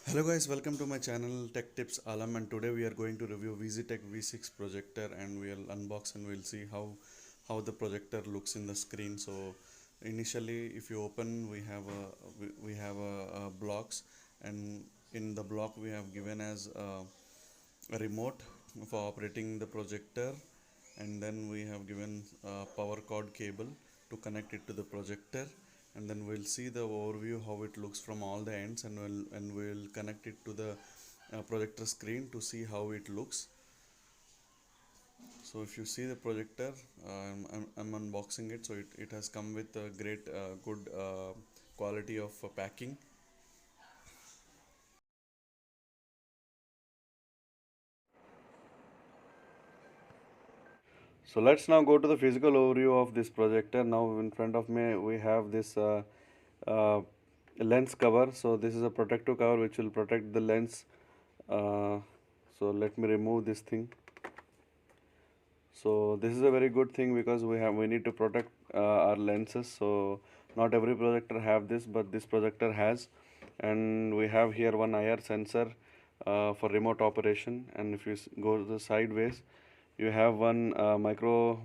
Hello guys, welcome to my channel Tech Tips Alam, and today we are going to review VisiTech V6 projector, and we'll unbox and we'll see how the projector looks in the screen. So initially, if you open, we have a blocks, and in the block we have given as a remote for operating the projector, and then we have given a power cord cable to connect it to the projector, and then we'll see the overview how it looks from all the ends, and we'll connect it to the projector screen to see how it looks. So if you see the projector, I'm unboxing it. So it has come with a great good quality of packing. So let's now go to the physical overview of this projector. Now in front of me we have this uh, lens cover. So this is a protective cover which will protect the lens. Uh, so let me remove this thing. So this is a very good thing because we need to protect our lenses. So not every projector have this, but this projector has, and we have here one IR sensor for remote operation. And if you go to the sideways, you have one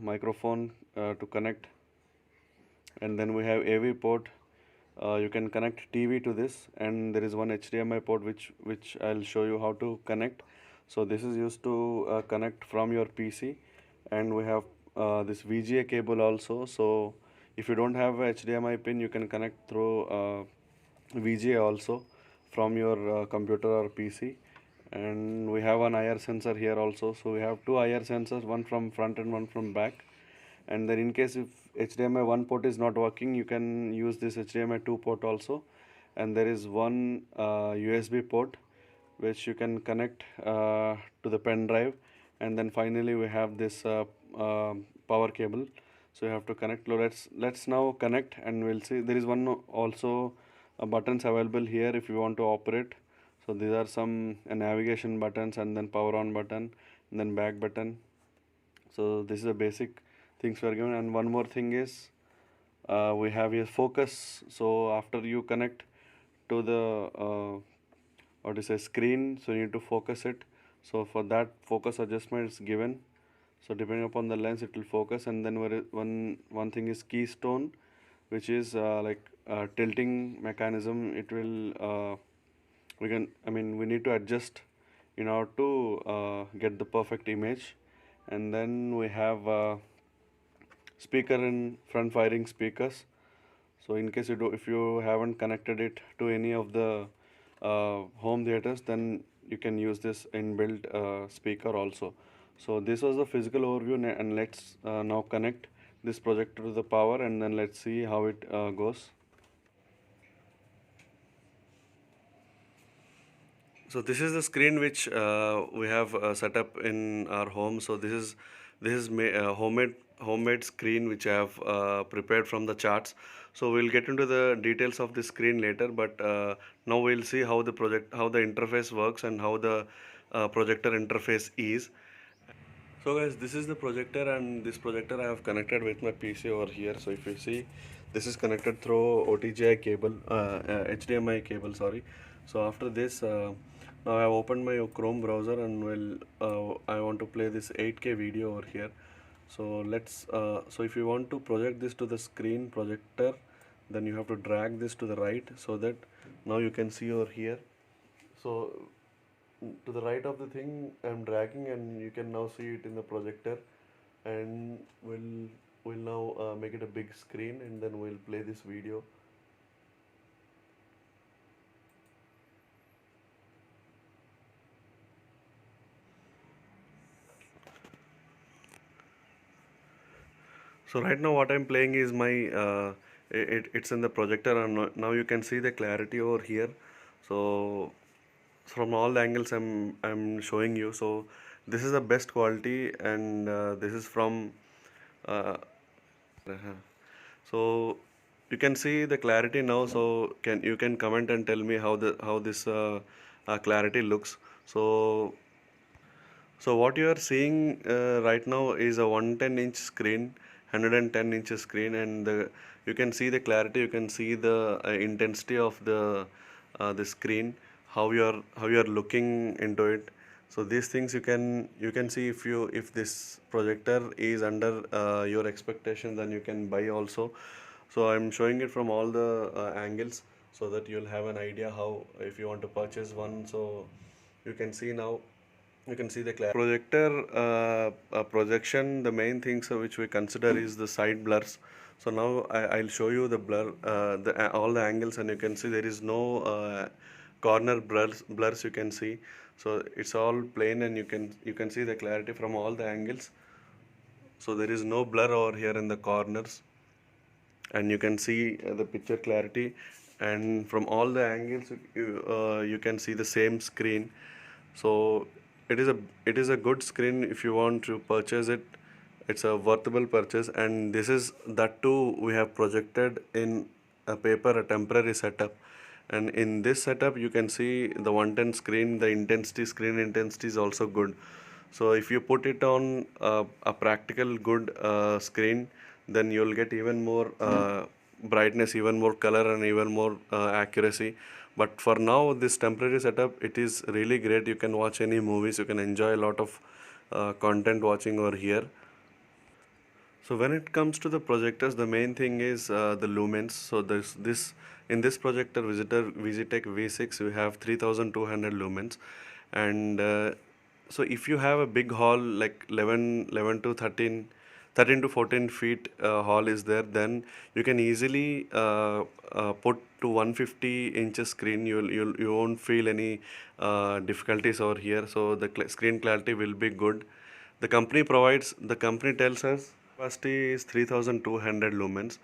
microphone to connect, and then we have AV port. You can connect TV to this, and there is one HDMI port which I'll show you how to connect. So this is used to connect from your PC, and we have this VGA cable also. So if you don't have a HDMI pin, you can connect through VGA also from your computer or PC. And we have an IR sensor here also. So we have two IR sensors, one from front and one from back. And then in case if HDMI 1 port is not working, you can use this HDMI 2 port also. And there is one USB port which you can connect to the pen drive. And then finally we have this power cable, so you have to connect. Let's now connect, and we'll see there is one also buttons available here if you want to operate. So these are some navigation buttons, and then power on button, and then back button. So this is a basic things we are given. And one more thing is we have a focus. So after you connect to the what is a screen, so you need to focus it. So for that, focus adjustment is given. So depending upon the lens, it will focus. And then one thing is keystone, which is like tilting mechanism. It will we need to adjust in order to get the perfect image. And then we have speaker and front firing speakers. So in case if you haven't connected it to any of the home theaters, then you can use this inbuilt speaker also. So this was the physical overview, and let's now connect this projector to the power, and then let's see how it goes. So this is the screen which we have set up in our home. So this is homemade screen which I have prepared from the charts. So we'll get into the details of the screen later, but now we'll see how the interface works, and how the projector interface is. So guys, this is the projector, and this projector I have connected with my PC over here. So if you see, this is connected through OTGI cable, HDMI cable, sorry. So after this, now I have opened my Chrome browser, and I want to play this 8K video over here. So so if you want to project this to the screen projector, then you have to drag this to the right, so that now you can see over here. So to the right of the thing I'm dragging, and you can now see it in the projector. And we'll now make it a big screen, and then we'll play this video. So right now what I'm playing is it's in the projector, and now you can see the clarity over here. So from all the angles I'm showing you. So this is the best quality, and this is from uh, so you can see the clarity now. So you can comment and tell me how this clarity looks. So what you are seeing right now is a 110-inch screen, 110-inch screen, and you can see the clarity. You can see the intensity of the screen, how you are looking into it. So these things you can see if this projector is under your expectation, then you can buy also. So I'm showing it from all the angles so that you'll have an idea how, if you want to purchase one. So you can see now, you can see the projector projection. The main things which we consider is the side blurs. So now I'll show you the blur, all the angles, and you can see there is no corner blurs you can see. So it's all plain, and you can see the clarity from all the angles. So there is no blur over here in the corners, and you can see the picture clarity, and from all the angles you can see the same screen. So it is a good screen. If you want to purchase it, it's a worthwhile purchase. And this is that too, we have projected in a paper, a temporary setup. And in this setup you can see the 110 screen, the screen intensity is also good. So if you put it on a practical good screen, then you'll get even more brightness, even more color, and even more accuracy. But for now, this temporary setup, it is really great. You can watch any movies, you can enjoy a lot of content watching over here. So when it comes to the projectors, the main thing is the lumens. So this in this projector Visitech V6, we have 3200 lumens. And so if you have a big hall like 11 to 13 to 14 feet hall is there, then you can easily put to 150 inches screen. You won't feel any difficulties over here. So the screen clarity will be good. The company tells us capacity is 3200 lumens.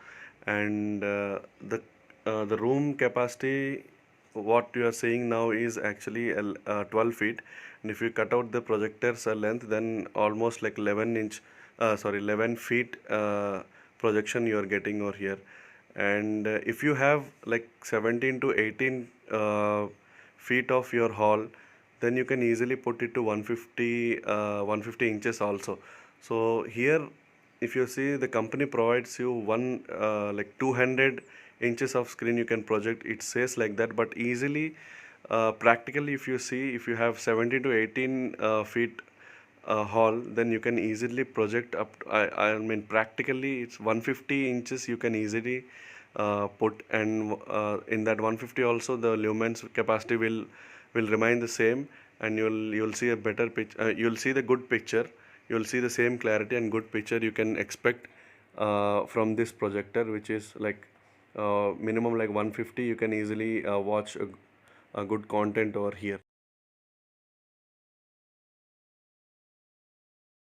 And the room capacity, what you are seeing now, is actually 12 feet. And if you cut out the projector's length, then almost like 11 feet projection you are getting over here. And if you have like 17 to 18 feet of your hall, then you can easily put it to 150 inches also. So here, if you see, the company provides you one like 200 inches of screen you can project. It says like that, but easily practically, if you see, if you have 17 to 18 feet hall, then you can easily project up I mean practically it's 150 inches you can easily put. And in that 150 also, the lumens capacity will remain the same. And you'll see a better pitch, you'll see the good picture, you'll see the same clarity and good picture you can expect from this projector, which is like minimum like 150. You can easily watch a good content over here.